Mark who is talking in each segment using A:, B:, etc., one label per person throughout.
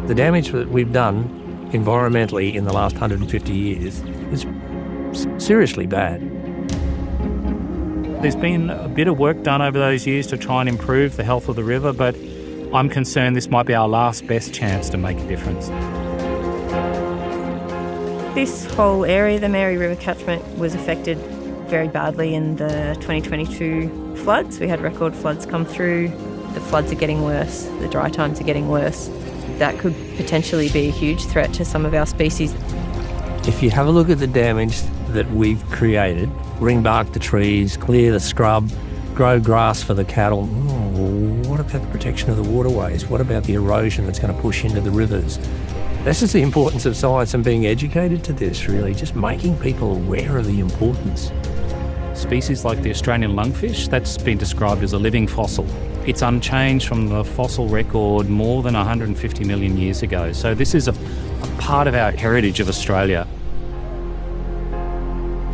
A: The damage that we've done environmentally in the last 150 years is seriously bad.
B: There's been a bit of work done over those years to try and improve the health of the river, but I'm concerned this might be our last best chance to make a difference.
C: This whole area, the Mary River catchment, was affected very badly in the 2022 floods. We had record floods come through. The floods are getting worse. The dry times are getting worse. That could potentially be a huge threat to some of our species.
A: If you have a look at the damage that we've created, ring bark the trees, clear the scrub, grow grass for the cattle, what about the protection of the waterways? What about the erosion that's going to push into the rivers? This is the importance of science and being educated to this, really, just making people aware of the importance.
B: Species like the Australian lungfish, that's been described as a living fossil. It's unchanged from the fossil record more than 150 million years ago. So this is a part of our heritage of Australia.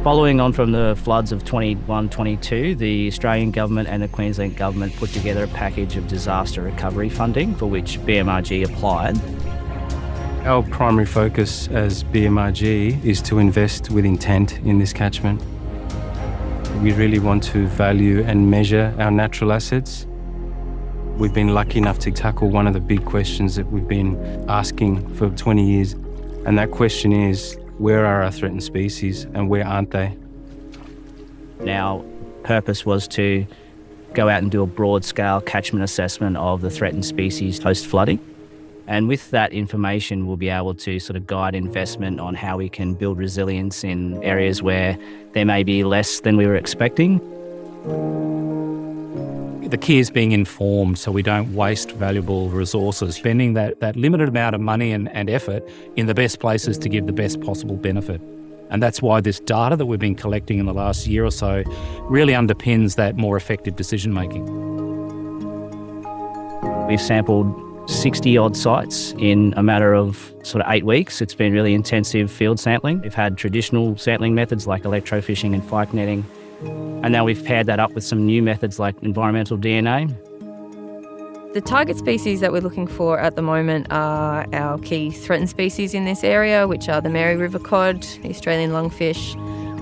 D: Following on from the floods of 21-22, the Australian government and the Queensland government put together a package of disaster recovery funding for which BMRG applied.
E: Our primary focus as BMRG is to invest with intent in this catchment. We really want to value and measure our natural assets. We've been lucky enough to tackle one of the big questions that we've been asking for 20 years, and that question is, where are our threatened species and where aren't they?
D: Our purpose was to go out and do a broad-scale catchment assessment of the threatened species post-flooding. And with that information, we'll be able to sort of guide investment on how we can build resilience in areas where there may be less than we were expecting.
B: The key is being informed so we don't waste valuable resources, spending that limited amount of money and effort in the best places to give the best possible benefit. And that's why this data that we've been collecting in the last year or so really underpins that more effective decision making.
D: We've sampled 60-odd sites in a matter of sort of 8 weeks. It's been really intensive field sampling. We've had traditional sampling methods like electrofishing and pike netting, and now we've paired that up with some new methods like environmental DNA.
C: The target species that we're looking for at the moment are our key threatened species in this area, which are the Mary River cod, the Australian lungfish,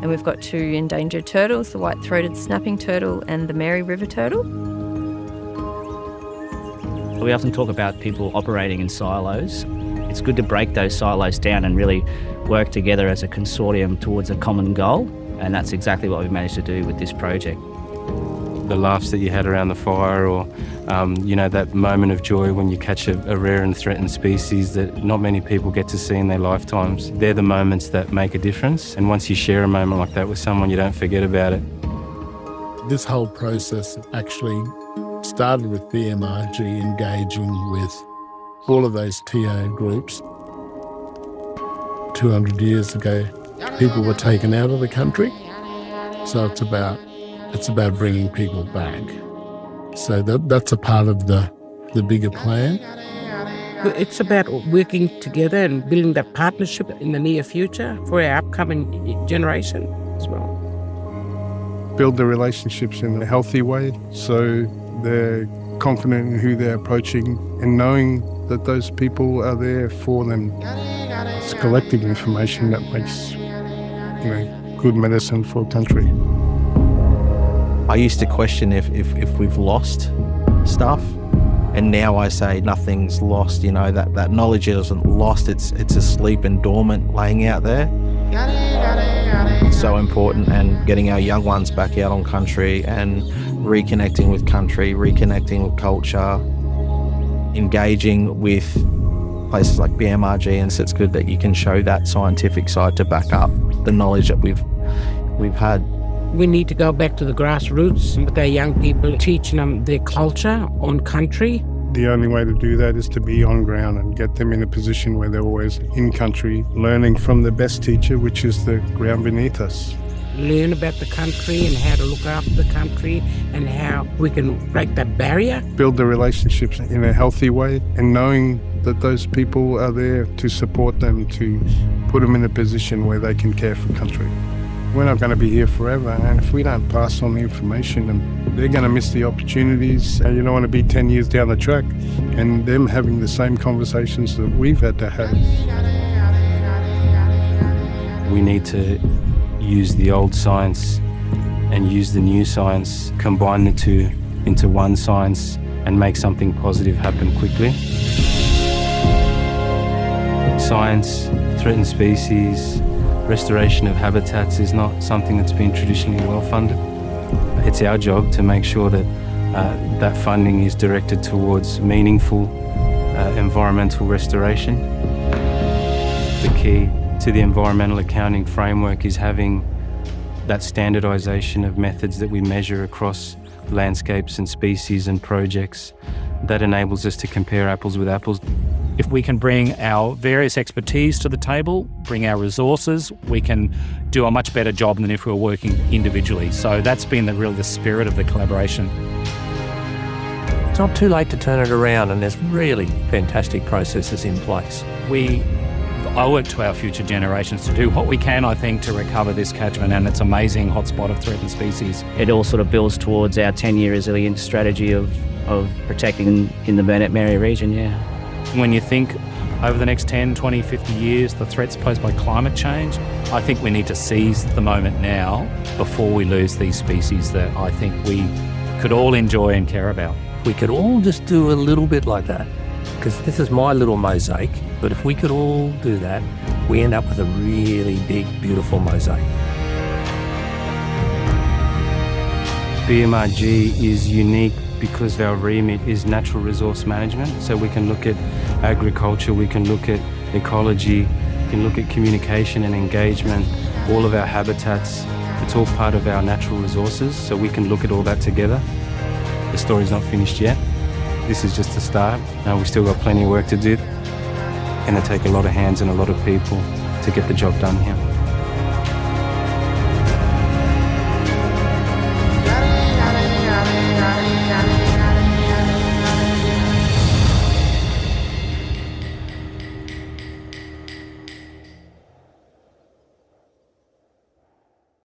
C: and we've got 2 endangered turtles, the white-throated snapping turtle and the Mary River turtle.
D: We often talk about people operating in silos. It's good to break those silos down and really work together as a consortium towards a common goal, and that's exactly what we've managed to do with this project.
E: The laughs that you had around the fire, or that moment of joy when you catch a rare and threatened species that not many people get to see in their lifetimes. They're the moments that make a difference, and once you share a moment like that with someone, you don't forget about it.
F: This whole process actually started with BMRG engaging with all of those TO groups. 200 years ago, people were taken out of the country, so it's about bringing people back. So that's a part of the bigger plan.
G: It's about working together and building that partnership in the near future for our upcoming generation as well.
H: Build the relationships in a healthy way so they're confident in who they're approaching and knowing that those people are there for them. It's collective information that makes good medicine for a country.
I: I used to question if we've lost stuff, and now I say nothing's lost. That knowledge isn't lost, it's asleep and dormant laying out there. It's so important, and getting our young ones back out on country and reconnecting with country, reconnecting with culture, engaging with places like BMRG, and so it's good that you can show that scientific side to back up the knowledge that we've had.
G: We need to go back to the grassroots with our young people, teaching them their culture on country.
H: The only way to do that is to be on ground and get them in a position where they're always in country, learning from the best teacher, which is the ground beneath us.
G: Learn about the country and how to look after the country and how we can break that barrier.
H: Build the relationships in a healthy way, and knowing that those people are there to support them, to put them in a position where they can care for country. We're not going to be here forever, and if we don't pass on the information and they're going to miss the opportunities. And you don't want to be 10 years down the track and them having the same conversations that we've had to have.
E: We need to use the old science and use the new science, combine the two into one science and make something positive happen quickly. Science, threatened species, restoration of habitats is not something that's been traditionally well funded. It's our job to make sure that that funding is directed towards meaningful environmental restoration. The key to the environmental accounting framework is having that standardisation of methods that we measure across landscapes and species and projects that enables us to compare apples with apples.
B: If we can bring our various expertise to the table, bring our resources, we can do a much better job than if we were working individually. So that's been the spirit of the collaboration.
A: It's not too late to turn it around, and there's really fantastic processes in place.
B: We owe it to our future generations to do what we can, I think, to recover this catchment and its amazing hotspot of threatened species.
D: It all sort of builds towards our 10-year resilience strategy of protecting in the Burnett Mary region, yeah.
B: When you think over the next 10, 20, 50 years, the threats posed by climate change, I think we need to seize the moment now before we lose these species that I think we could all enjoy and care about.
A: We could all just do a little bit like that, because this is my little mosaic, but if we could all do that, we end up with a really big, beautiful mosaic.
E: BMRG is unique because our remit is natural resource management. So we can look at agriculture, we can look at ecology, we can look at communication and engagement, all of our habitats. It's all part of our natural resources, so we can look at all that together. The story's not finished yet. This is just the start. We've still got plenty of work to do. It's going to take a lot of hands and a lot of people to get the job done here.